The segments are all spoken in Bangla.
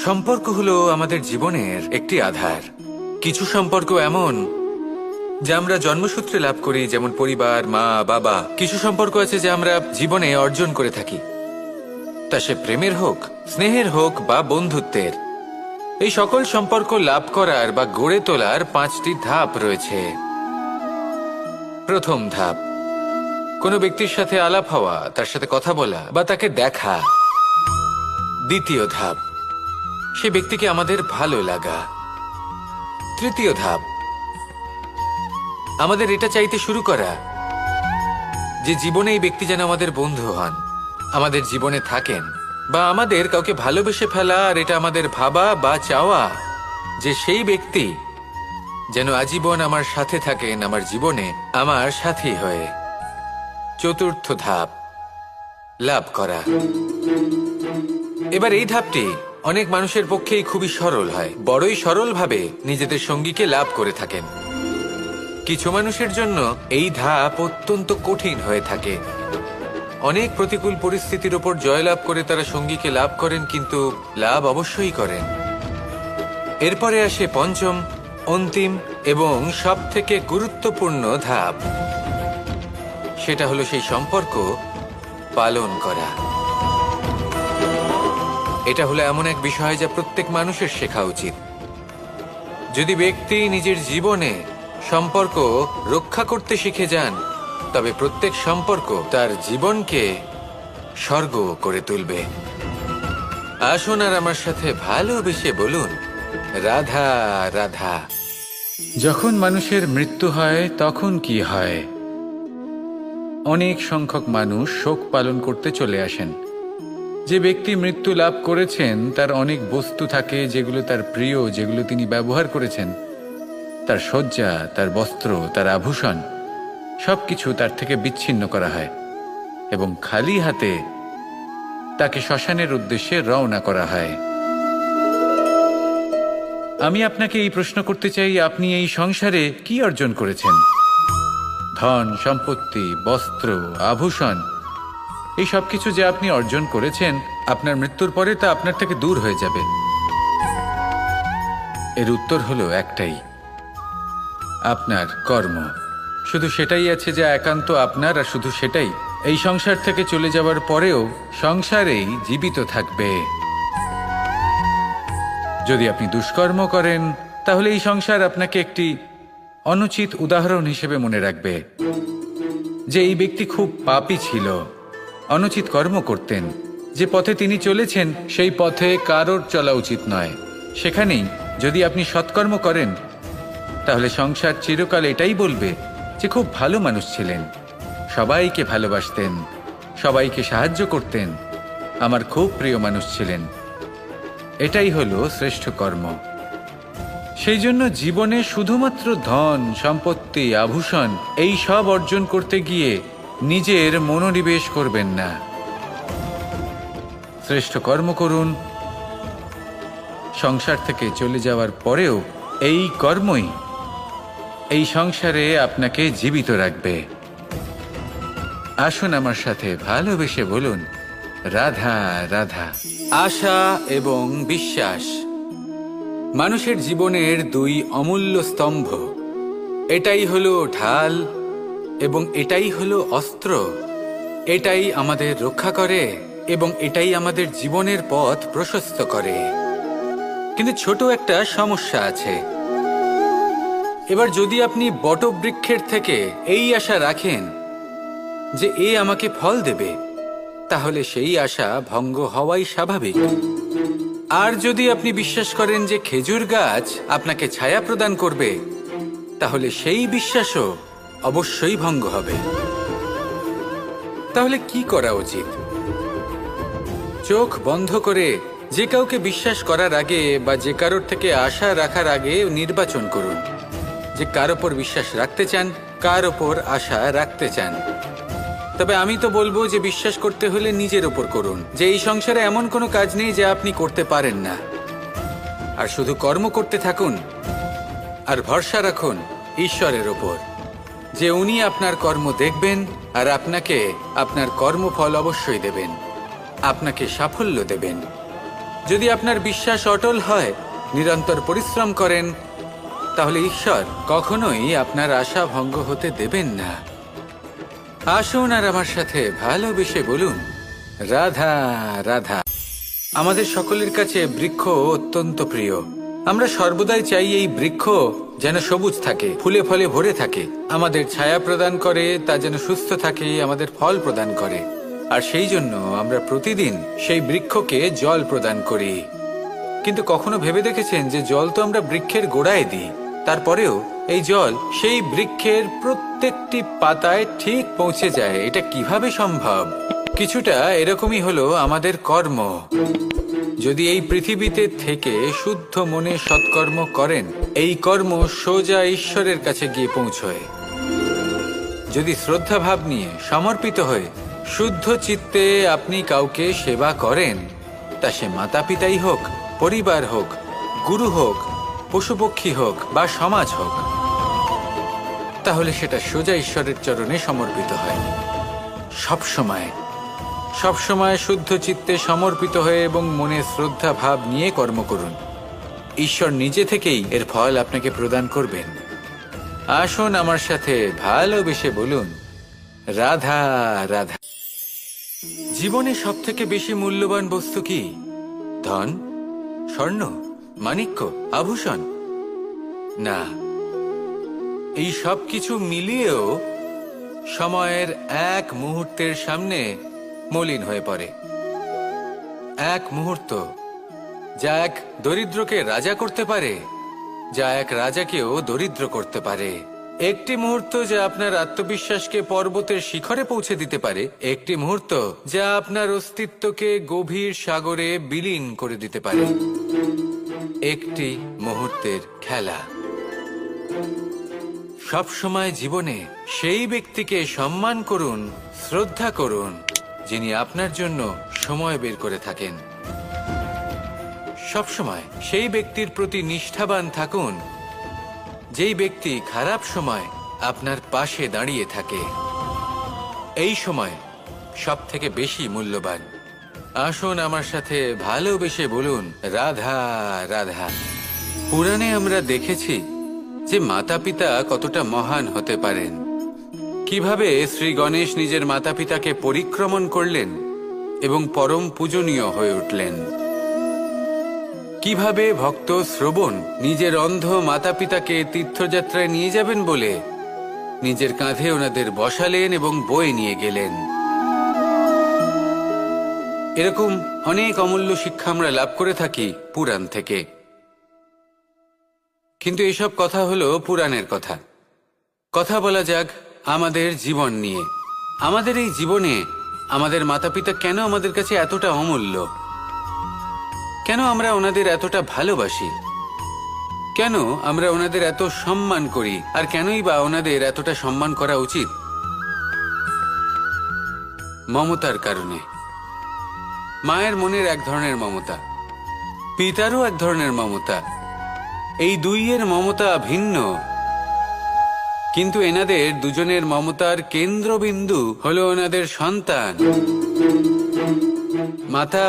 সম্পর্ক হলো আমাদের জীবনের একটি আধার। কিছু সম্পর্ক এমন যা আমরা জন্মসূত্রে লাভ করি, যেমন পরিবার, মা, বাবা। কিছু সম্পর্ক আছে যা আমরা জীবনে অর্জন করে থাকি, তা সে প্রেমের হোক, স্নেহের হোক বা বন্ধুত্বের। এই সকল সম্পর্ক লাভ করার বা গড়ে তোলার 5টি ধাপ রয়েছে। প্রথম ধাপ, কোনো ব্যক্তির সাথে আলাপ হওয়া, তার সাথে কথা বলা বা তাকে দেখা। দ্বিতীয় ধাপ, সে ব্যক্তিকে আমাদের ভালো লাগা। তৃতীয় ধাপ, আমাদের এটা চাইতে শুরু করা যে জীবনে এই ব্যক্তি যেন আমাদের বন্ধু হন, আমাদের জীবনে থাকেন, বা আমাদের কাউকে ভালোবেসে ফেলা আর এটা আমাদের ভাবা বা চাওয়া যে সেই ব্যক্তি যেন আজীবন আমার সাথে থাকেন, আমার জীবনে আমার সাথী হয়ে। চতুর্থ ধাপ, লাভ করা। এবার এই ধাপটি অনেক মানুষের পক্ষেই খুবই সরল হয়, বড়ই সরলভাবে নিজেদের সঙ্গীকে লাভ করে থাকেন। কিছু মানুষের জন্য এই ধাপ অত্যন্ত কঠিন হয়ে থাকে। অনেক প্রতিকূল পরিস্থিতির উপর জয়লাভ করে তারা সঙ্গীকে লাভ করেন, কিন্তু লাভ অবশ্যই করেন। এরপরে আসে পঞ্চম, অন্তিম এবং সবথেকে গুরুত্বপূর্ণ ধাপ। সেটা হলো সেই সম্পর্ক পালন করা। এটা হলো এমন এক বিষয় যা প্রত্যেক মানুষের শেখা উচিত। যদি ব্যক্তি নিজের জীবনে সম্পর্ক রক্ষা করতে শিখে যান, তবে প্রত্যেক সম্পর্ক তার জীবনকে স্বর্গ করে তুলবে। আসুন আর আমার সাথে ভালোবেসে বলুন, রাধা রাধা। যখন মানুষের মৃত্যু হয় তখন কি হয়? অনেক সংখ্যক মানুষ শোক পালন করতে চলে আসেন। যে ব্যক্তি মৃত্যু লাভ করেছেন তার অনেক বস্তু থাকে যেগুলো তার প্রিয়, যেগুলো তিনি ব্যবহার করেছেন। তার শয্যা, তার বস্ত্র, তার আভূষণ সবকিছু তার থেকে বিচ্ছিন্ন করা হয় এবং খালি হাতে তাকে শ্মশানের উদ্দেশ্যে রওনা করা হয়। আমি আপনাকে এই প্রশ্ন করতে চাই, আপনি এই সংসারে কি অর্জন করেছেন? ধন, সম্পত্তি, বস্ত্র, আভূষণ, এই সব কিছু যে আপনি অর্জন করেছেন, আপনার মৃত্যুর পরে তা আপনার থেকে দূর হয়ে যাবে। এর উত্তর হলো একটাই, আপনার কর্ম। শুধু সেটাই আছে যা একান্ত আপনার, আর শুধু সেটাই এই সংসার থেকে চলে যাওয়ার পরেও সংসারেই জীবিত থাকবে। যদি আপনি দুষ্কর্ম করেন, তাহলে এই সংসার আপনাকে একটি অনুচিত উদাহরণ হিসেবে মনে রাখবে যে এই ব্যক্তি খুব পাপী ছিল, অনুচিত কর্ম করতেন। যে পথে তিনি চলেছেন সেই পথে কারোর চলা উচিত নয়। সেখানেই যদি আপনি সৎকর্ম করেন, তাহলে সংসার চিরকাল এটাই বলবে যে খুব ভালো মানুষ ছিলেন, সবাইকে ভালোবাসতেন, সবাইকে সাহায্য করতেন, আমার খুব প্রিয় মানুষ ছিলেন। এটাই হলো শ্রেষ্ঠ কর্ম। সেই জন্য জীবনে শুধুমাত্র ধন, সম্পত্তি, আভূষণ এই সব অর্জন করতে গিয়ে নিজের মনোনিবেশ করবেন না। শ্রেষ্ঠ কর্ম করুন। সংসার থেকে চলে যাওয়ার পরেও এই কর্মই এই সংসারে আপনাকে জীবিত রাখবে। আসুন আমার সাথে ভালোবেসে বলুন, রাধা রাধা। আশা এবং বিশ্বাস মানুষের জীবনের 2 অমূল্য স্তম্ভ। এটাই হলো ঢাল এবং এটাই হলো অস্ত্র। এটাই আমাদের রক্ষা করে এবং এটাই আমাদের জীবনের পথ প্রশস্ত করে। কিন্তু ছোট একটা সমস্যা আছে। এবার যদি আপনি বটবৃক্ষের থেকে এই আশা রাখেন যে এ আমাকে ফল দেবে, তাহলে সেই আশা ভঙ্গ হওয়াই স্বাভাবিক। আর যদি আপনি বিশ্বাস করেন যে খেজুর গাছ আপনাকে ছায়া প্রদান করবে, তাহলে সেই বিশ্বাসও অবশ্যই ভঙ্গ হবে। তাহলে কি করা উচিত? চোখ বন্ধ করে যে কাউকে বিশ্বাস করার আগে বা যে কারোর থেকে আশা রাখার আগে নির্বাচন করুন যে কার ওপর বিশ্বাস রাখতে চান, কার ওপর আশা রাখতে চান। তবে আমি তো বলবো যে বিশ্বাস করতে হলে নিজের ওপর করুন, যে এই সংসারে এমন কোনো কাজ নেই যা আপনি করতে পারেন না। আর শুধু কর্ম করতে থাকুন আর ভরসা রাখুন ঈশ্বরের ওপর, যে উনি আপনার কর্ম দেখবেন আর আপনাকে আপনার কর্মফল অবশ্যই দেবেন, আপনাকে সাফল্য দেবেন। যদি আপনার বিশ্বাস অটল হয়, নিরন্তর পরিশ্রম করেন, তাহলে ঈশ্বর কখনোই আপনার আশা ভঙ্গ হতে দেবেন না। আসুন আর আমার সাথে ভালোবেসে বলুন, রাধা রাধা। আমাদের সকলের কাছে বৃক্ষ অত্যন্ত প্রিয়। আমরা সর্বদাই চাই এই বৃক্ষ যেন সবুজ থাকে, ফুলে ফলে ভরে থাকে, আমাদের ছায়া প্রদান করে, তা যেন সুস্থ থাকে, আমাদের ফল প্রদান করে। আর সেই জন্য আমরা প্রতিদিন সেই বৃক্ষকে জল প্রদান করি। কিন্তু কখনো ভেবে দেখেছেন যে জল তো আমরা বৃক্ষের গোড়ায় দিই, তারপরেও এই জল সেই বৃক্ষের প্রত্যেকটি পাতায় ঠিক পৌঁছে যায়? এটা কিভাবে সম্ভব? কিছুটা এরকমই হলো আমাদের কর্ম। যদি এই পৃথিবীতে থেকে শুদ্ধ মনে সৎকর্ম করেন, এই কর্ম সোজা ঈশ্বরের কাছে গিয়ে পৌঁছয়। যদি শ্রদ্ধা ভাব নিয়ে সমর্পিত হয়ে শুদ্ধ চিত্তে আপনি কাউকে সেবা করেন, তা সে মাতা পিতাই হোক, পরিবার হোক, গুরু হোক, পশুপক্ষী হোক বা সমাজ হোক, তাহলে সেটা সোজা ঈশ্বরের চরণে সমর্পিত হয়। সবসময় শুদ্ধ চিত্তে সমর্পিত হয়ে এবং মনে শ্রদ্ধা ভাব নিয়ে কর্ম করুন। ঈশ্বর নিজে থেকেই এর ফল আপনাকে প্রদান করবেন। আসুন আমার সাথে ভালোবেসে বলুন, রাধা রাধা। জীবনে সব থেকে বেশি মূল্যবান বস্তু কি? ধন, স্বর্ণ, মাণিক্য, আভূষণ? না, এই সব কিছু মিলিয়েও সময়ের এক মুহূর্তের সামনে মলিন হয়ে পড়ে। এক মুহূর্ত যা এক দরিদ্রকে রাজা করতে পারে, যা এক রাজাকেও দরিদ্র করতে পারে। একটি মুহূর্ত যা আপনার আত্মবিশ্বাসকে পর্বতের শিখরে পৌঁছে দিতে পারে, একটি মুহূর্ত যা আপনার অস্তিত্বকে গভীর সাগরে বিলীন করে দিতে পারে। একটি মুহূর্তের খেলা। সবসময় জীবনে সেই ব্যক্তিকে সম্মান করুন, শ্রদ্ধা করুন, যিনি আপনার জন্য সময় বের করে থাকেন। সবসময় সেই ব্যক্তির প্রতি নিষ্ঠাবান থাকুন, যেই ব্যক্তি খারাপ সময় আপনার পাশে দাঁড়িয়ে থাকে। এই সময় সব থেকে বেশি মূল্যবান। আসুন আমার সাথে ভালোবেসে বলুন, রাধা রাধা। পুরাণে আমরা দেখেছি যে মাতা পিতা কতটা মহান হতে পারেন। কিভাবে শ্রী গণেশ নিজের মাতা পিতাকে পরিক্রমণ করলেন এবং পরম পূজনীয় হয়ে উঠলেন। কিভাবে ভক্ত শ্রবণ নিজের অন্ধ মাতা পিতাকে তীর্থযাত্রায় নিয়ে যাবেন বলে নিজের কাঁধে ওনাদের বসালেন এবং বয়ে নিয়ে গেলেন। এরকম অনেক অমূল্য শিক্ষা আমরা লাভ করে থাকি পুরাণ থেকে। কিন্তু এসব কথা হলো পুরাণের কথা। কথা বলা যাক আমাদের জীবন নিয়ে। আমাদের এই জীবনে আমাদের মাতা পিতা কেন আমাদের কাছে এতটা অমূল্য? কেন আমরা ওনাদের এতটা ভালোবাসি? কেন আমরা ওনাদের এত সম্মান করি? আর কেনই বা ওনাদের এতটা সম্মান করা উচিত? মমতার কারণে। মায়ের মনের এক ধরনের মমতা, পিতারও এক ধরনের মমতা। এই দুইয়ের মমতা ভিন্ন, কিন্তু এনাদের দুজনের মমতার কেন্দ্রবিন্দু হলো ওনাদের সন্তান। মাতা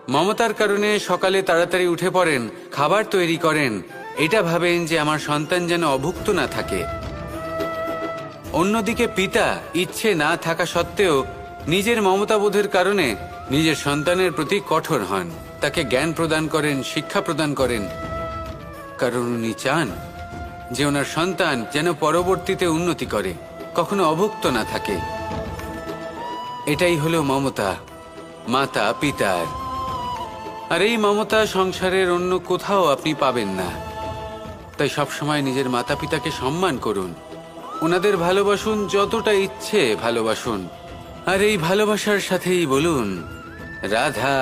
মমতার কারণে সকালে তাড়াতাড়ি উঠে পড়েন, খাবার তৈরি করেন, এটা ভাবেন যে আমার সন্তান যেন অভুক্ত না থাকে। অন্যদিকে পিতা ইচ্ছে না থাকা সত্ত্বেও নিজের মমতাবোধের কারণে নিজের সন্তানের প্রতি কঠোর হন, তাকে জ্ঞান প্রদান করেন, শিক্ষা প্রদান করেন, কারণ উনি চান যে ওনার সন্তান যেন পরবর্তীতে উন্নতি করে, কখনো অভুক্ত না থাকে। এটাই হলো মমতা মাতা পিতার। আর এই মমতা সংসারের অন্য কোথাও আপনি পাবেন না। তাই সবসময় নিজের মাতা পিতাকে সম্মান করুন, ওনাদের ভালোবাসুন, যতটা ইচ্ছে ভালোবাসুন। আর এই ভালোবাসার সাথেই বলুন, রাধা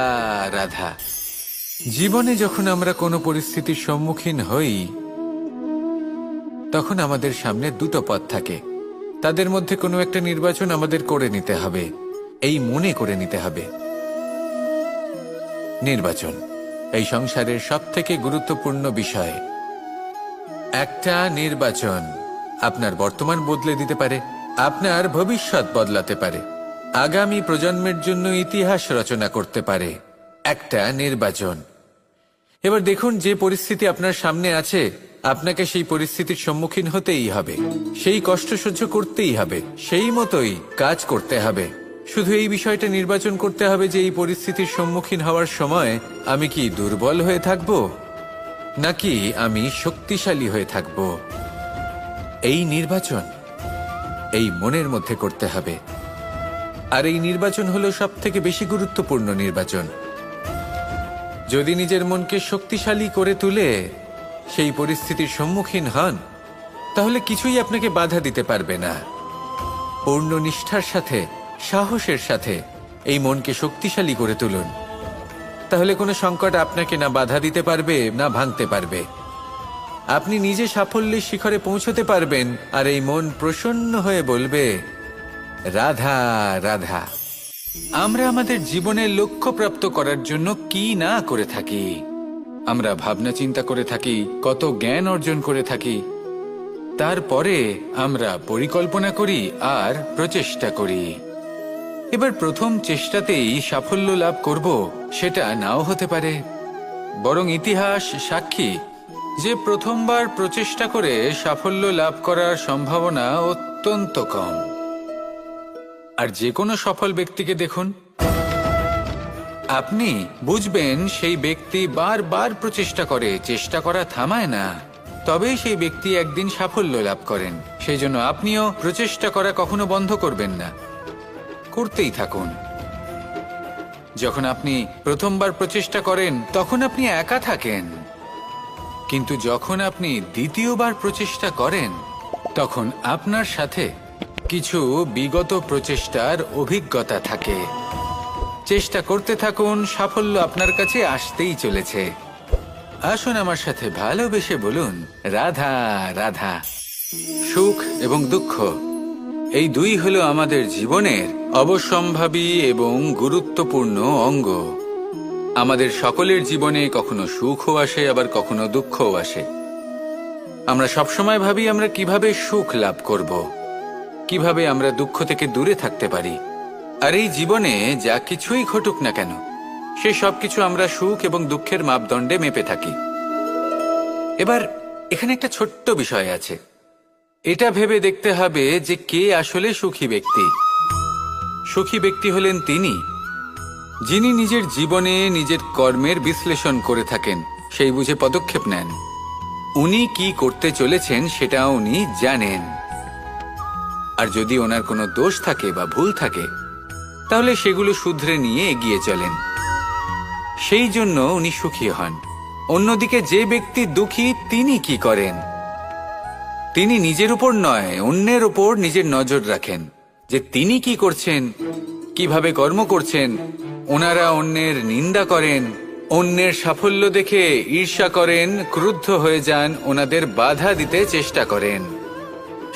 রাধা। জীবনে যখন আমরা কোনো পরিস্থিতির সম্মুখীন হই, তখন আমাদের সামনে দুটো পথ থাকে। তাদের মধ্যে কোনো একটা নির্বাচন আমাদের করে নিতে হবে, এই মনে করে নিতে হবে। নির্বাচন এই সংসারের সবথেকে গুরুত্বপূর্ণ বিষয়। একটা নির্বাচন আপনার বর্তমান বদলে দিতে পারে, আপনার ভবিষ্যৎ বদলাতে পারে, আগামী প্রজন্মের জন্য ইতিহাস রচনা করতে পারে। একটা নির্বাচন। এবার দেখুন, যে পরিস্থিতি আপনার সামনে আছে, আপনাকে সেই পরিস্থিতির সম্মুখীন হতেই হবে, সেই কষ্ট সহ্য করতেই হবে, সেই মতোই কাজ করতে হবে। শুধু এই বিষয়টা নির্বাচন করতে হবে যে এই পরিস্থিতির সম্মুখীন হওয়ার সময় আমি কি দুর্বল হয়ে থাকব নাকি আমি শক্তিশালী হয়ে থাকব। এই নির্বাচন এই মনের মধ্যে করতে হবে। আর এই নির্বাচন হলো সবথেকে বেশি গুরুত্বপূর্ণ নির্বাচন। যদি নিজের মনকে শক্তিশালী করে তুলে সেই পরিস্থিতির সম্মুখীন হন, তাহলে কিছুই আপনাকে বাধা দিতে পারবে না। পূর্ণ নিষ্ঠার সাথে, সাহসের সাথে এই মনকে শক্তিশালী করে তুলুন, তাহলে কোনো সংকট আপনাকে না বাধা দিতে পারবে না ভাঙতে পারবে। আপনি নিজে সাফল্যের শিখরে পৌঁছতে পারবেন, আর এই মন প্রসন্ন হয়ে বলবে, রাধা রাধা। আমরা আমাদের জীবনের লক্ষ্য প্রাপ্ত করার জন্য কি না করে থাকি। আমরা ভাবনা চিন্তা করে থাকি, কত জ্ঞান অর্জন করে থাকি, তারপরে আমরা পরিকল্পনা করি আর প্রচেষ্টা করি। এবার প্রথম চেষ্টাতেই সাফল্য লাভ করব সেটা নাও হতে পারে, বরং ইতিহাস সাক্ষী যে প্রথমবার প্রচেষ্টা করে সাফল্য লাভ করার সম্ভাবনা অত্যন্ত কম। আর যে কোনো সফল ব্যক্তিকে দেখুন, আপনি বুঝবেন সেই ব্যক্তি বারবার প্রচেষ্টা করে, চেষ্টা করা থামায় না, তবেই সেই ব্যক্তি একদিন সাফল্য লাভ করেন। সেই জন্য আপনিও প্রচেষ্টা করা কখনো বন্ধ করবেন না, করতেই থাকুন। যখন আপনি প্রথমবার প্রচেষ্টা করেন তখন আপনি একা থাকেন, কিন্তু যখন আপনি দ্বিতীয়বার প্রচেষ্টা করেন তখন আপনার সাথে কিছু বিগত প্রচেষ্টার অভিজ্ঞতা থাকে। চেষ্টা করতে থাকুন, সাফল্য আপনার কাছে আসতেই চলেছে। আসুন আমার সাথে ভালোবেসে বলুন, রাধা রাধা। সুখ এবং দুঃখ এই দুই হলো আমাদের জীবনের অবশ্যম্ভাবী এবং গুরুত্বপূর্ণ অঙ্গ। আমাদের সকলের জীবনে কখনো সুখও আসে, আবার কখনো দুঃখও আসে। আমরা সবসময় ভাবি আমরা কিভাবে সুখ লাভ করব, কিভাবে আমরা দুঃখ থেকে দূরে থাকতে পারি। আর এই জীবনে যা কিছুই ঘটুক না কেন, সে সবকিছু আমরা সুখ এবং দুঃখের মাপদণ্ডে মেপে থাকি। এবার এখানে একটা ছোট্ট বিষয় আছে, এটা ভেবে দেখতে হবে যে কে আসলে সুখী ব্যক্তি। সুখী ব্যক্তি হলেন তিনি যিনি নিজের জীবনে নিজের কর্মের বিশ্লেষণ করে থাকেন, সেই বুঝে পদক্ষেপ নেন। উনি কি করতে চলেছেন সেটা উনি জানেন, আর যদি ওনার কোনো দোষ থাকে বা ভুল থাকে তাহলে সেগুলো শুধরে নিয়ে এগিয়ে চলেন। সেই জন্য উনি সুখী হন। অন্যদিকে যে ব্যক্তি দুঃখী, তিনি কি করেন? তিনি নিজের উপর নয়, অন্যের উপর নিজের নজর রাখেন যে তিনি কি করছেন, কিভাবে কর্ম করছেন। ওনারা অন্যের নিন্দা করেন, অন্যের সাফল্য দেখে ঈর্ষা করেন, ক্রুদ্ধ হয়ে যান, ওনাদের বাধা দিতে চেষ্টা করেন।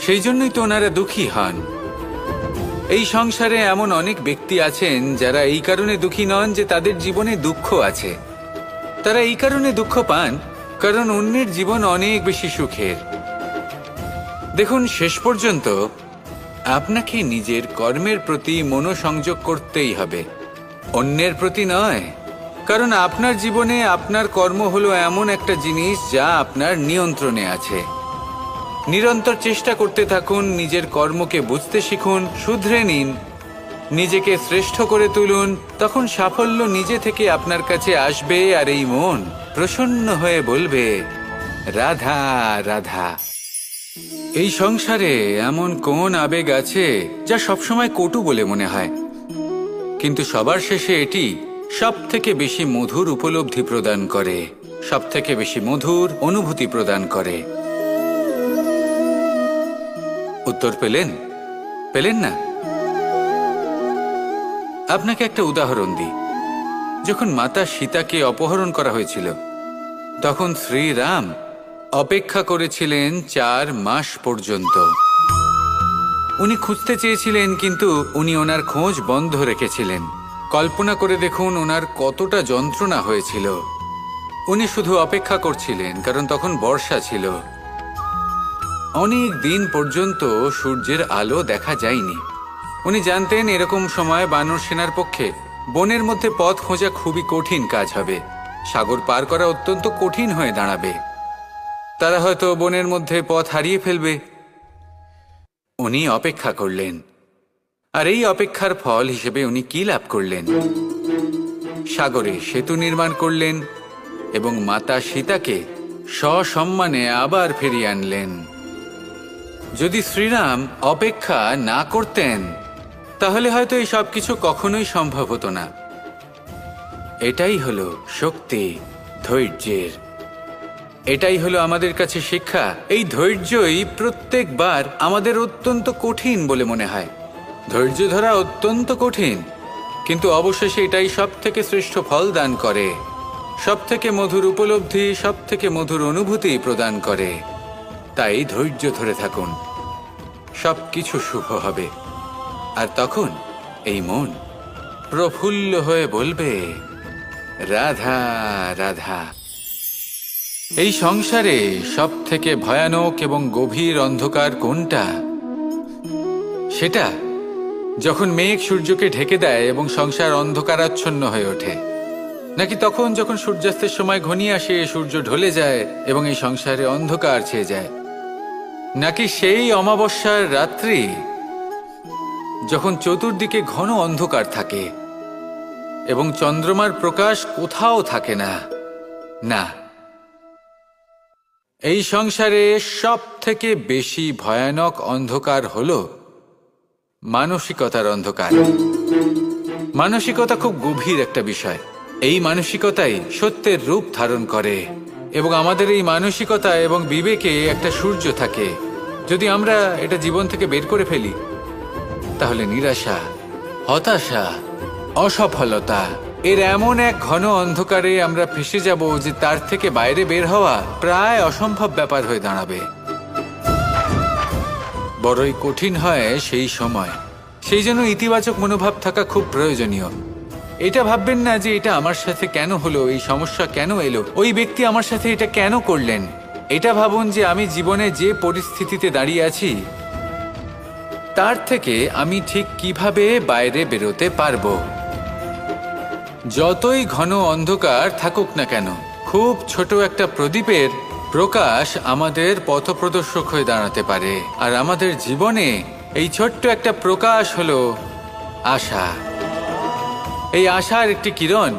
সেই জন্যই তো ওনারা দুঃখী হন। এই সংসারে এমন অনেক ব্যক্তি আছেন যারা এই কারণে দুঃখী নন যে তাদের জীবনে দুঃখ আছে। তারা এই কারণে দুঃখ পান কারণ অন্যের জীবন অনেক বেশি সুখের। দেখুন, শেষ পর্যন্ত আপনাকে নিজের কর্মের প্রতি মনোসংযোগ করতেই হবে, অন্যের প্রতি নয়। কারণ আপনার জীবনে আপনার কর্ম হলো এমন একটা জিনিস যা আপনার নিয়ন্ত্রণে আছে। নিরন্তর চেষ্টা করতে থাকুন, নিজের কর্মকে বুঝতে শিখুন, শুধরে নিন, নিজেকে শ্রেষ্ঠ করে তুলুন। তখন সাফল্য নিজে থেকে আপনার কাছে আসবে, আর এই মন প্রসন্ন হয়ে বলবে, রাধা রাধা। এই সংসারে এমন কোন আবেগ আছে যা সবসময় কটু বলে মনে হয়, কিন্তু সবার শেষে এটি সব থেকে বেশি মধুর উপলব্ধি প্রদান করে, সব থেকে বেশি মধুর অনুভূতি প্রদান করে। উত্তর পেলেন? পেলেন না? আপনাকে একটা উদাহরণ দিই। যখন মাতা সীতাকে অপহরণ করা হয়েছিল তখন শ্রীরাম অপেক্ষা করেছিলেন 4 মাস পর্যন্ত। উনি খুঁজতে চেয়েছিলেন, কিন্তু উনি ওনার খোঁজ বন্ধ রেখেছিলেন। কল্পনা করে দেখুন ওনার কতটা যন্ত্রণা হয়েছিল। উনি শুধু অপেক্ষা করছিলেন, কারণ তখন বর্ষা ছিল। অনেক দিন পর্যন্ত সূর্যের আলো দেখা যায়নি। উনি জানতেন এরকম সময় বানর সেনার পক্ষে বনের মধ্যে পথ খোঁজা খুবই কঠিন কাজ হবে। সাগর পার করা অত্যন্ত কঠিন হয়ে দাঁড়াবে। তারা হয়তো বনের মধ্যে পথ হারিয়ে ফেলবে। উনি অপেক্ষা করলেন, আর এই অপেক্ষার ফল হিসেবে উনি কি লাভ করলেন? সাগরে সেতু নির্মাণ করলেন এবং মাতা সীতাকে সসম্মানে আবার ফিরিয়ে আনলেন। যদি শ্রীরাম অপেক্ষা না করতেন তাহলে হয়তো এই সব কিছু কখনোই সম্ভব হতো না। এটাই হলো শক্তি ধৈর্যের। এটাই হলো আমাদের কাছে শিক্ষা। এই ধৈর্যই প্রত্যেকবার আমাদের অত্যন্ত কঠিন বলে মনে হয়। ধৈর্য ধরা অত্যন্ত কঠিন, কিন্তু অবশেষে এটাই সব থেকে শ্রেষ্ঠ ফল দান করে, সব থেকে মধুর উপলব্ধি, সব থেকে মধুর অনুভূতি প্রদান করে। তাই ধৈর্য ধরে থাকুন, সব কিছু শুভ হবে। আর তখন এই মন প্রফুল্ল হয়ে বলবে, রাধা রাধা। এই সংসারে সব থেকে ভয়ানক এবং গভীর অন্ধকার কোনটা? সেটা যখন মেঘ সূর্যকে ঢেকে দেয় এবং সংসার অন্ধকারাচ্ছন্ন হয়ে ওঠে, নাকি তখন যখন সূর্যাস্তের সময় ঘনিয়ে আসে, সূর্য ঢলে যায় এবং এই সংসারে অন্ধকার ছেয়ে যায়, নাকি সেই অমাবস্যার রাত্রি যখন চতুর্দিকে ঘন অন্ধকার থাকে এবং চন্দ্রমার প্রকাশ কোথাও থাকে না? না, এই সংসারে সব থেকে বেশি ভয়ানক অন্ধকার হলো মানসিকতার অন্ধকার। মানসিকতা খুব গভীর একটা বিষয়। এই মানসিকতাই সত্যের রূপ ধারণ করে এবং আমাদের এই মানসিকতা এবং বিবেকে একটা সূর্য থাকে। যদি আমরা এটা জীবন থেকে বের করে ফেলি তাহলে নিরাশা, হতাশা, অসফলতা এর এমন এক ঘন অন্ধকারে আমরা ফেঁসে যাব যে তার থেকে বাইরে বের হওয়া প্রায় অসম্ভব ব্যাপার হয়ে দাঁড়াবে। বড়ই কঠিন হয় সেই সময়। সেই জন্য ইতিবাচক মনোভাব থাকা খুব প্রয়োজনীয়। এটা ভাববেন না যে এটা আমার সাথে কেন হলো, এই সমস্যা কেন এলো, ওই ব্যক্তি আমার সাথে এটা কেন করলেন। এটা ভাবুন যে আমি জীবনে যে পরিস্থিতিতে দাঁড়িয়ে আছি তার থেকে আমি ঠিক কিভাবে বাইরে বেরোতে পারবো। যতই ঘন অন্ধকার থাকুক না কেন, খুব ছোট একটা প্রদীপের প্রকাশ আমাদের পথপ্রদর্শক হয়ে দাঁড়াতে পারে। আর আমাদের জীবনে এই ছোট্ট একটা প্রকাশ হলো আশা। এই আশার একটি কিরণ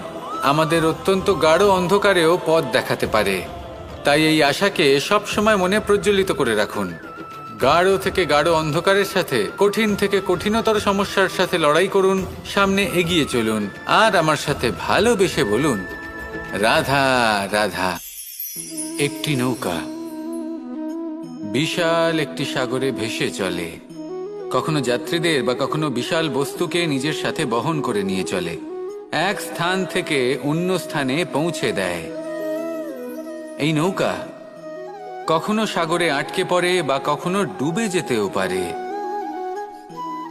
আমাদের অত্যন্ত গাঢ় অন্ধকারেও পথ দেখাতে পারে। তাই এই আশাকে সবসময় মনে প্রজ্বলিত করে রাখুন। গাঢ় থেকে গাঢ় অন্ধকারের সাথে, কঠিন থেকে কঠিনতর সমস্যার সাথে লড়াই করুন, সামনে এগিয়ে চলুন, আর আমার সাথে ভালোবেসে বলুন, রাধা রাধা। একটি নৌকা বিশাল একটি সাগরে ভেসে চলে। কখনো যাত্রীদের বা কখনো বিশাল বস্তুকে নিজের সাথে বহন করে নিয়ে চলে, এক স্থান থেকে অন্য স্থানে পৌঁছে দেয়। এই নৌকা কখনো সাগরে আটকে পড়ে বা কখনো ডুবে যেতেও পারে,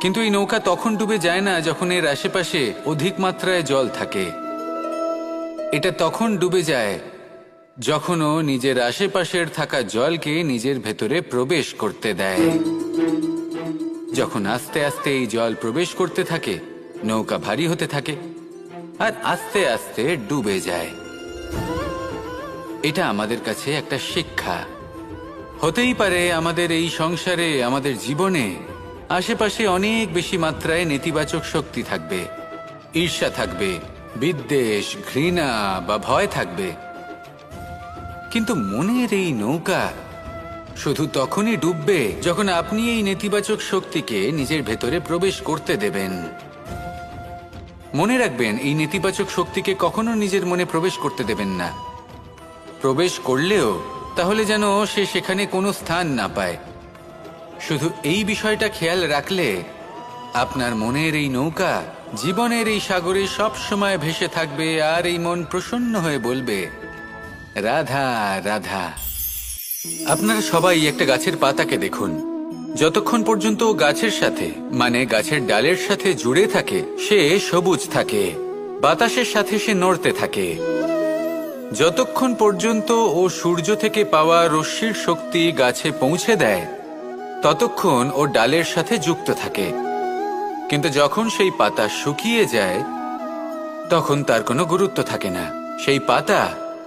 কিন্তু এই নৌকা তখন ডুবে যায় না যখন এর আশেপাশে অধিক মাত্রায় জল থাকে। এটা তখন ডুবে যায় যখন ও নিজের আশেপাশের থাকা জলকে নিজের ভেতরে প্রবেশ করতে দেয়। যখন আস্তে আস্তে এই জল প্রবেশ করতে থাকে, নৌকা ভারী হতে থাকে আর আস্তে আস্তে ডুবে যায়। এটা আমাদের কাছে একটা শিক্ষা। হতেই পারে আমাদের এই সংসারে, আমাদের জীবনে আশেপাশে অনেক বেশি মাত্রায় নেতিবাচক শক্তি থাকবে, ঈর্ষা থাকবে, বিদ্বেষ, ঘৃণা বা ভয় থাকবে, কিন্তু মনের এই নৌকা শুধু তখনই ডুববে যখন আপনি এই নেতিবাচক শক্তিকে নিজের ভেতরে প্রবেশ করতে দেবেন। মনে রাখবেন, এই নেতিবাচক শক্তিকে কখনো নিজের মনে প্রবেশ করতে দেবেন না। প্রবেশ করলেও তাহলে যেন সে সেখানে কোনো স্থান না পায়। শুধু এই বিষয়টা খেয়াল রাখলে আপনার মনের এই নৌকা জীবনের এই সাগরে সব সময় ভেসে থাকবে, আর এই মন প্রসন্ন হয়ে বলবে, রাধা রাধা। আপনারা সবাই একটা গাছের পাতাকে দেখুন। যতক্ষণ পর্যন্ত গাছের সাথে, মানে গাছের ডালের সাথে জুড়ে থাকে, সে সবুজ থাকে, বাতাসের সাথে সে নড়তে থাকে। যতক্ষণ পর্যন্ত ও সূর্য থেকে পাওয়া রশ্মির শক্তি গাছে পৌঁছে দেয়, ততক্ষণ ও ডালের সাথে যুক্ত থাকে। কিন্তু যখন সেই পাতা শুকিয়ে যায় তখন তার কোনো গুরুত্ব থাকে না। সেই পাতা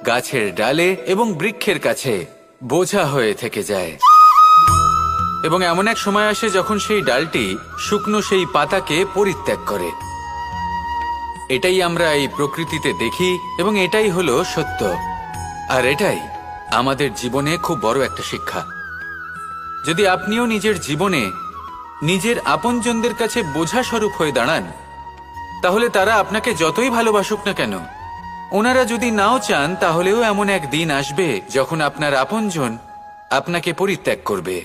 গাছের ডালে এবং বৃক্ষের কাছে বোঝা হয়ে থেকে যায়। এবং এমন এক সময় আসে যখন সেই ডালটি শুকনো সেই পাতাকে পরিত্যাগ করে। এটাই আমরা এই প্রকৃতিতে দেখি এবং এটাই হলো সত্য। আর এটাই আমাদের জীবনে খুব বড় একটা শিক্ষা। যদি আপনিও নিজের জীবনে নিজের আপনজনদের কাছে বোঝা স্বরূপ হয়ে দাঁড়ান, তাহলে তারা আপনাকে যতই ভালোবাসুক না কেন, ওনারা যদি নাও চান, তাহলেও এমন এক দিন আসবে যখন আপনার আপনজন আপনাকে পরিত্যাগ করবে।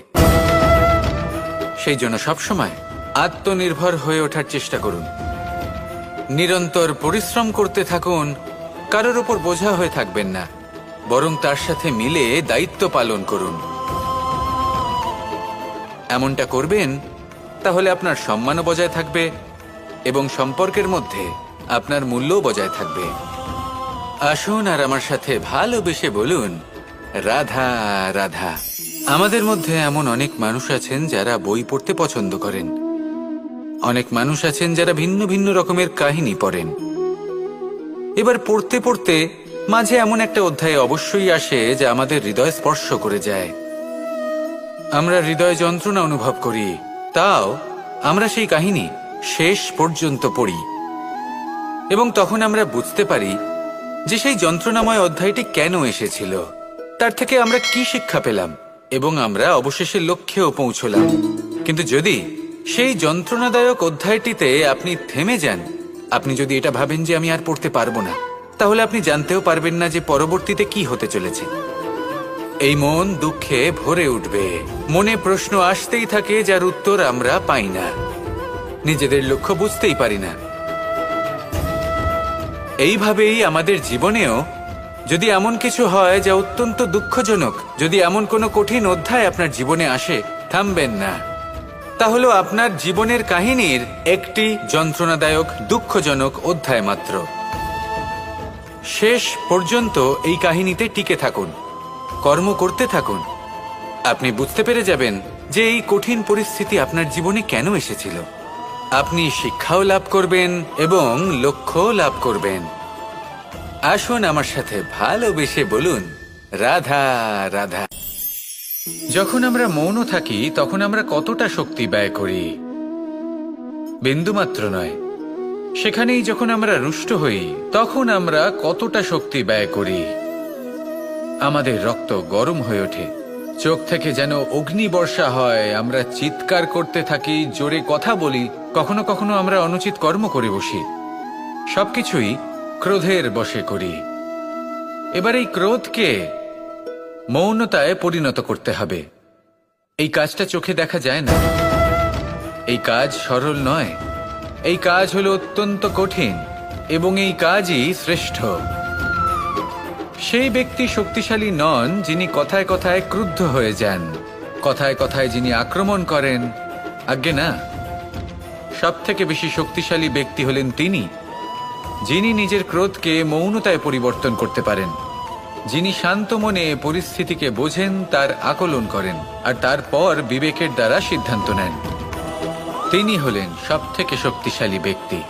সেই জন্য সবসময় আত্মনির্ভর হয়ে ওঠার চেষ্টা করুন। নিরন্তর পরিশ্রম করতে থাকুন, কারোর ওপর বোঝা হয়ে থাকবেন না, বরং তার সাথে মিলে দায়িত্ব পালন করুন। এমনটা করবেন, তাহলে আপনার সম্মানও বজায় থাকবে এবং সম্পর্কের মধ্যে আপনার মূল্যও বজায় থাকবে। আসুন আর আমার সাথে ভালোবেসে বলুন, রাধা রাধা। আমাদের মধ্যে এমন অনেক মানুষ আছেন যারা বই পড়তে পছন্দ করেন। অনেক মানুষ আছেন যারা ভিন্ন ভিন্ন রকমের কাহিনী পড়েন। এবার পড়তে পড়তে মাঝে এমন একটা অধ্যায় অবশ্যই আসে যা আমাদের হৃদয় স্পর্শ করে যায়। আমরা হৃদয় যন্ত্রণা অনুভব করি, তাও আমরা সেই কাহিনী শেষ পর্যন্ত পড়ি এবং তখন আমরা বুঝতে পারি যে সেই যন্ত্রণাময় অধ্যায়টি কেন এসেছিল, তার থেকে আমরা কি শিক্ষা পেলাম এবং আমরা অবশেষে লক্ষ্যেও পৌঁছলাম। কিন্তু যদি সেই যন্ত্রণাদায়ক অধ্যায়টিতে আপনি থেমে যান, আপনি যদি এটা ভাবেন যে আমি আর পড়তে পারবো না, তাহলে আপনি জানতেও পারবেন না যে পরবর্তীতে কি হতে চলেছে। এই মন দুঃখে ভরে উঠবে, মনে প্রশ্ন আসতেই থাকে যার উত্তর আমরা পাই না, নিজেদের লক্ষ্য বুঝতেই পারি না। এইভাবেই আমাদের জীবনেও যদি এমন কিছু হয় যা অত্যন্ত দুঃখজনক, যদি এমন কোনো কঠিন অধ্যায় আপনার জীবনে আসে, থামবেন না। তাহলে আপনার জীবনের কাহিনীর একটি যন্ত্রণাদায়ক দুঃখজনক অধ্যায় মাত্র। শেষ পর্যন্ত এই কাহিনীতে টিকে থাকুন, কর্ম করতে থাকুন। আপনি বুঝতে পেরে যাবেন যে এই কঠিন পরিস্থিতি আপনার জীবনে কেন এসেছিল। আপনি শিক্ষাও লাভ করবেন এবং লক্ষ্যও লাভ করবেন। আসুন আমার সাথে ভালোবেসে বলুন, রাধা রাধা। যখন আমরা মৌন থাকি তখন আমরা কতটা শক্তি ব্যয় করি, বিন্দুমাত্র নয়। সেখানেই যখন আমরা রুষ্ট হই তখন আমরা কতটা শক্তি ব্যয় করি। আমাদের রক্ত গরম হয়ে ওঠে, চোখ থেকে যেন অগ্নিবর্ষা হয়, আমরা চিৎকার করতে থাকি, জোরে কথা বলি, কখনো কখনো আমরা অনুচিত কর্ম করে বসি। সবকিছুই ক্রোধের বশে করি। এবার এই ক্রোধকে মৌনতায় পরিণত করতে হবে। এই কাজটা চোখে দেখা যায় না, এই কাজ সরল নয়, এই কাজ হলো অত্যন্ত কঠিন এবং এই কাজই শ্রেষ্ঠ। সেই ব্যক্তি শক্তিশালী নন যিনি কথায় কথায় ক্রুদ্ধ হয়ে যান, কথায় কথায় যিনি আক্রমণ করেন। আজ্ঞে না, সব থেকে বেশি শক্তিশালী ব্যক্তি হলেন তিনি যিনি নিজের ক্রোধকে মৌনতায় পরিবর্তন করতে পারেন, যিনি শান্ত মনে পরিস্থিতিকে বোঝেন, তার আকলন করেন আর তারপর বিবেকের দ্বারা সিদ্ধান্ত নেন। তিনি হলেন সব থেকে শক্তিশালী ব্যক্তি।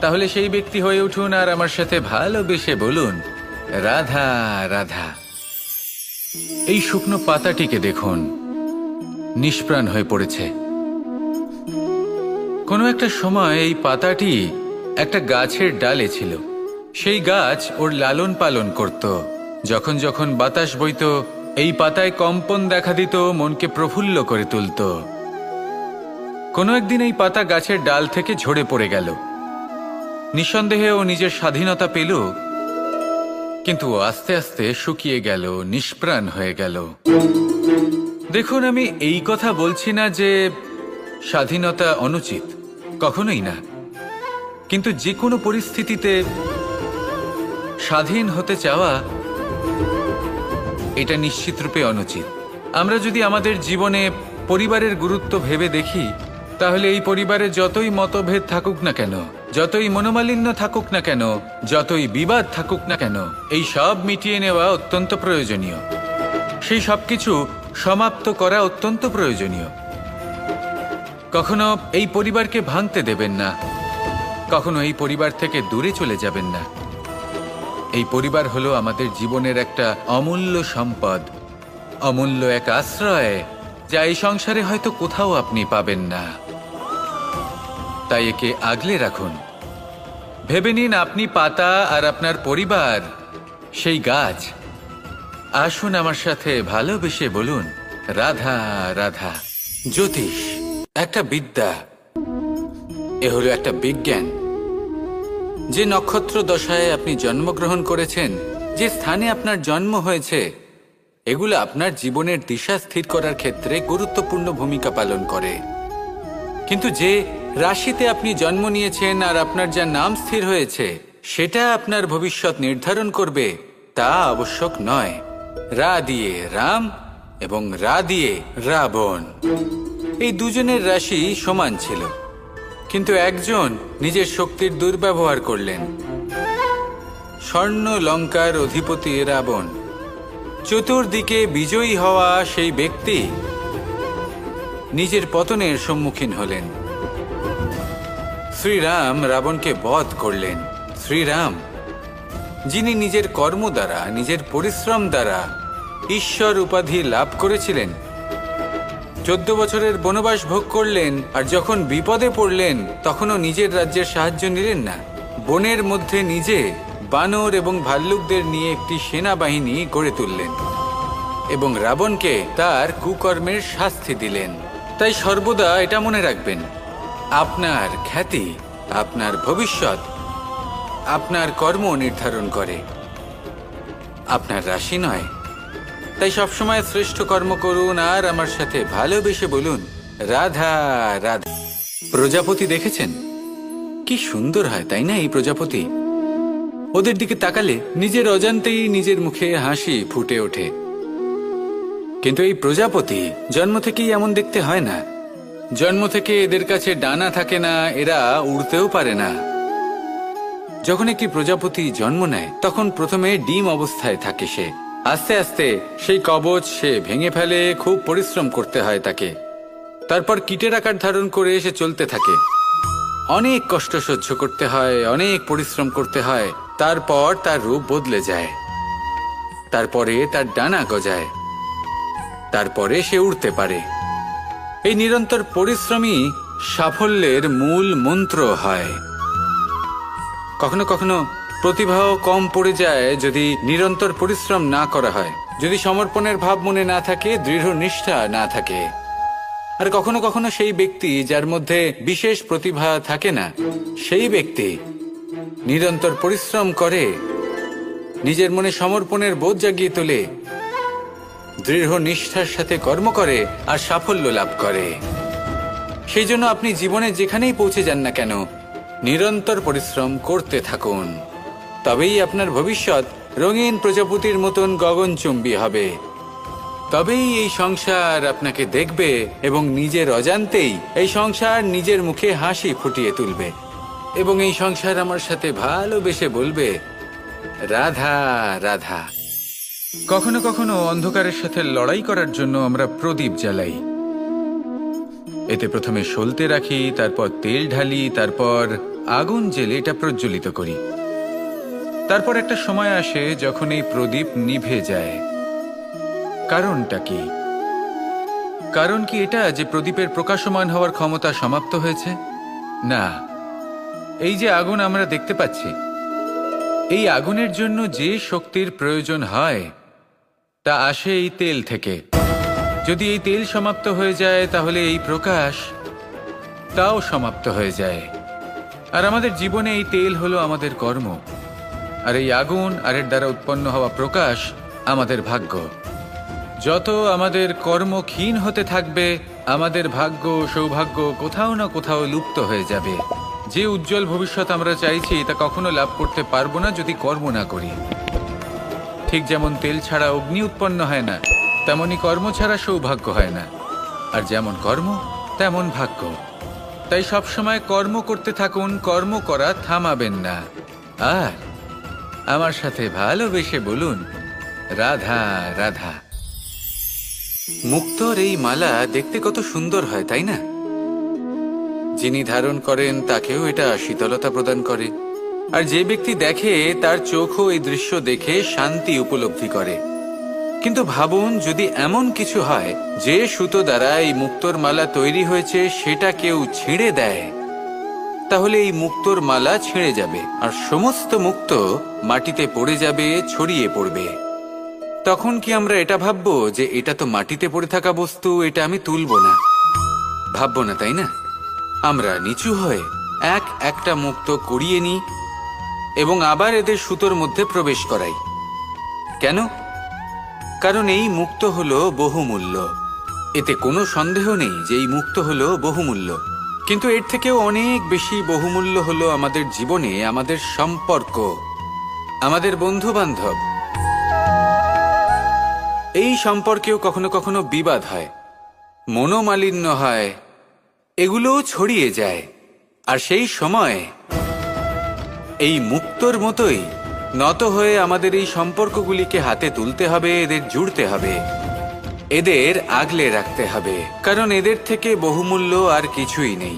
তাহলে সেই ব্যক্তি হয়ে উঠুন আর আমার সাথে ভালোবেসে বলুন, রাধা রাধা। এই শুকনো পাতাটিকে দেখুন, নিষ্প্রাণ হয়ে পড়েছে। কোনো একটা সময় এই পাতাটি একটা গাছের ডালে ছিল। সেই গাছ ওর লালন পালন করত। যখন যখন বাতাস বইত, এই পাতায় কম্পন দেখা দিত, মনকে প্রফুল্ল করে তুলত। কোনো একদিন এই পাতা গাছের ডাল থেকে ঝরে পড়ে গেল। নিঃসন্দেহে ও নিজের স্বাধীনতা পেল, কিন্তু আস্তে আস্তে শুকিয়ে গেল, নিষ্প্রাণ হয়ে গেল। দেখুন, আমি এই কথা বলছি না যে স্বাধীনতা অনুচিত, কখনোই না। কিন্তু যে কোনো পরিস্থিতিতে স্বাধীন হতে চাওয়া এটা নিশ্চিতরূপে অনুচিত। আমরা যদি আমাদের জীবনে পরিবারের গুরুত্ব ভেবে দেখি, তাহলে এই পরিবারে যতই মতভেদ থাকুক না কেন, যতই মনোমালিন্য থাকুক না কেন, যতই বিবাদ থাকুক না কেন, এই সব মিটিয়ে নেওয়া অত্যন্ত প্রয়োজনীয়। সেই সবকিছু সমাপ্ত করা অত্যন্ত প্রয়োজনীয়। কখনো এই পরিবারকে ভাঙতে দেবেন না, কখনো এই পরিবার থেকে দূরে চলে যাবেন না। এই পরিবার হলো আমাদের জীবনের একটা অমূল্য সম্পদ, অমূল্য এক আশ্রয়, যা এই সংসারে হয়তো কোথাও আপনি পাবেন না। তাই একে আগলে রাখুন। ভেবে নিন আপনি পাতা আর আপনার পরিবার সেই গাছ। আসুন আমার সাথে ভালোবেসে বলুন, রাধা রাধা। জ্যোতিষ একটা বিদ্যা, এ হলো একটা বিজ্ঞান। যে নক্ষত্র দশায় আপনি জন্মগ্রহণ করেছেন, যে স্থানে আপনার জন্ম হয়েছে, এগুলো আপনার জীবনের দিশা স্থির করার ক্ষেত্রে গুরুত্বপূর্ণ ভূমিকা পালন করে। কিন্তু যে রাশিতে আপনি জন্ম নিয়েছেন আর আপনার যা নাম স্থির হয়েছে, সেটা আপনার ভবিষ্যৎ নির্ধারণ করবে তা আবশ্যক নয়। রা দিয়ে রাম এবং রা দিয়ে রাবণ, এই দুজনের রাশি সমান ছিল, কিন্তু একজন নিজের শক্তির দুর্ব্যবহার করলেন। স্বর্ণ লঙ্কার অধিপতি রাবণ, চতুর্দিকে বিজয়ী হওয়া সেই ব্যক্তি নিজের পতনের সম্মুখীন হলেন। শ্রীরাম রাবণকে বধ করলেন। শ্রীরাম, যিনি নিজের কর্ম দ্বারা, নিজের পরিশ্রম দ্বারা ঈশ্বর উপাধি লাভ করেছিলেন, 14 বছরের বনবাস ভোগ করলেন, আর যখন বিপদে পড়লেন তখনও নিজের রাজ্যের সাহায্য নিলেন না। বনের মধ্যে নিজে বানর এবং ভাল্লুকদের নিয়ে একটি সেনাবাহিনী গড়ে তুললেন এবং রাবণকে তার কুকর্মের শাস্তি দিলেন। তাই সর্বদা এটা মনে রাখবেন, আপনার খ্যাতি, আপনার ভবিষ্যৎ আপনার কর্ম নির্ধারণ করে, আপনার রাশি নয়। তাই সবসময় শ্রেষ্ঠ কর্ম করুন আর আমার সাথে ভালোবেসে বলুন, রাধা রাধা। প্রজাপতি দেখেছেন কি সুন্দর হয়, তাই না? এই প্রজাপতি, ওদের দিকে তাকালে নিজের অজান্তেই নিজের মুখে হাসি ফুটে ওঠে। কিন্তু এই প্রজাপতি জন্ম থেকেই এমন দেখতে হয় না। জন্ম থেকে এদের কাছে ডানা থাকে না, এরা উড়তেও পারে না। যখন একটি প্রজাপতি জন্ম নেয় তখন প্রথমে ডিম অবস্থায় থাকে সে। আস্তে আস্তে সেই কবচ সে ভেঙে ফেলে, খুব পরিশ্রম করতে হয় তাকে। তারপর কীটের আকার ধারণ করে সে চলতে থাকে, অনেক কষ্ট সহ্য করতে হয়, অনেক পরিশ্রম করতে হয়। তারপর তার রূপ বদলে যায়, তারপরে তার ডানা গজায়, তারপরে সে উড়তে পারে। এই নিরন্তর পরিশ্রমই সাফল্যের মূল মন্ত্র হয়। কখনো কখনো প্রতিভাও কম পড়ে যায় যদি নিরন্তর পরিশ্রম না করা হয়, যদি সমর্পণের ভাব মনে না থাকে, দৃঢ় নিষ্ঠা না থাকে। আর কখনো কখনো সেই ব্যক্তি যার মধ্যে বিশেষ প্রতিভা থাকে না, সেই ব্যক্তি নিরন্তর পরিশ্রম করে, নিজের মনে সমর্পণের বোধ জাগিয়ে তোলে, দৃঢ় নিষ্ঠার সাথে কর্ম করে আর সাফল্য লাভ করে। সেই জন্য আপনি জীবনে যেখানেই পৌঁছে যান না কেন, নিরন্তর পরিশ্রম করতে থাকুন। তবেই আপনার ভবিষ্যৎ রঙিন প্রজাপতির মতন গগনচুম্বী হবে। তবেই এই সংসার আপনাকে দেখবে এবং নিজের অজান্তেই এই সংসার নিজের মুখে হাসি ফুটিয়ে তুলবে এবং এই সংসার আমার সাথে ভালোবেসে বলবে, রাধা রাধা। কখনো কখনো অন্ধকারের সাথে লড়াই করার জন্য আমরা প্রদীপ জ্বালাই। এতে প্রথমে সলতে রাখি, তারপর তেল ঢালি, তারপর আগুন জেলে এটা প্রজ্বলিত করি। তারপর একটা সময় আসে যখন এই প্রদীপ নিভে যায়। কারণটা কি? কারণ কি এটা যে প্রদীপের প্রকাশমান হওয়ার ক্ষমতা সমাপ্ত হয়েছে? না, এই যে আগুন আমরা দেখতে পাচ্ছি, এই আগুনের জন্য যে শক্তির প্রয়োজন হয় তা আসে এই তেল থেকে। যদি এই তেল সমাপ্ত হয়ে যায় তাহলে এই প্রকাশ তাও সমাপ্ত হয়ে যায়। আর আমাদের জীবনে এই তেল হলো আমাদের কর্ম, আর এই আগুন আর এর দ্বারা উৎপন্ন হওয়া প্রকাশ আমাদের ভাগ্য। যত আমাদের কর্ম ক্ষীণ হতে থাকবে, আমাদের ভাগ্য সৌভাগ্য কোথাও না কোথাও লুপ্ত হয়ে যাবে। যে উজ্জ্বল ভবিষ্যৎ আমরা চাইছি তা কখনো লাভ করতে পারবো না যদি কর্ম না করি। ঠিক যেমন তেল ছাড়া অগ্নি উৎপন্ন হয় না, তেমনি কর্ম ছাড়া সৌভাগ্য হয় না। আর যেমন কর্ম তেমন ভাগ্য। তাই সবসময় কর্ম করতে থাকুন, কর্ম করা থামাবেন না। আর আমার সাথে ভালোবেসে বলুন, রাধা রাধা। মুক্তোর এই মালা দেখতে কত সুন্দর হয়, তাই না? যিনি ধারণ করেন তাকেও এটা শীতলতা প্রদান করে। আর যে ব্যক্তি দেখে তার চোখও এই দৃশ্য দেখে শান্তি উপলব্ধি করে। কিন্তু ভাবুন, যদি এমন কিছু হয় যে সুতো দ্বারা এই মুক্তোর মালা তৈরি হয়েছে সেটা কেউ ছিঁড়ে দেয়, তাহলে এই মুক্তোর মালা ছিঁড়ে যাবে আর সমস্ত মুক্তো মাটিতে পড়ে যাবে, ছড়িয়ে পড়বে। তখন কি আমরা এটা ভাববো যে এটা তো মাটিতে পড়ে থাকা বস্তু, এটা আমি তুলবো না? ভাববো না, তাই না? আমরা নিচু হয়ে একটা মুক্তো কুড়িয়ে নিই এবং আবার এদের সুতোর মধ্যে প্রবেশ করাই। কেন? কারণ এই মুক্তো হলো বহুমূল্য। এতে কোনো সন্দেহ নেই যে এই মুক্তো হলো বহুমূল্য। কিন্তু এর থেকেও অনেক বেশি বহুমূল্য হলো আমাদের জীবনে আমাদের সম্পর্ক, আমাদের বন্ধু বান্ধব। এই সম্পর্কেও কখনো কখনো বিবাদ হয়, মনোমালিন্য হয়, এগুলোও ছড়িয়ে যায়। আর সেই সময় এই মুক্তোর মতোই নত হয়ে আমাদের এই সম্পর্কগুলিকে হাতে তুলতে হবে, এদের জুড়তে হবে, এদের আগলে রাখতে হবে, কারণ এদের থেকে বহুমূল্য আর কিছুই নেই।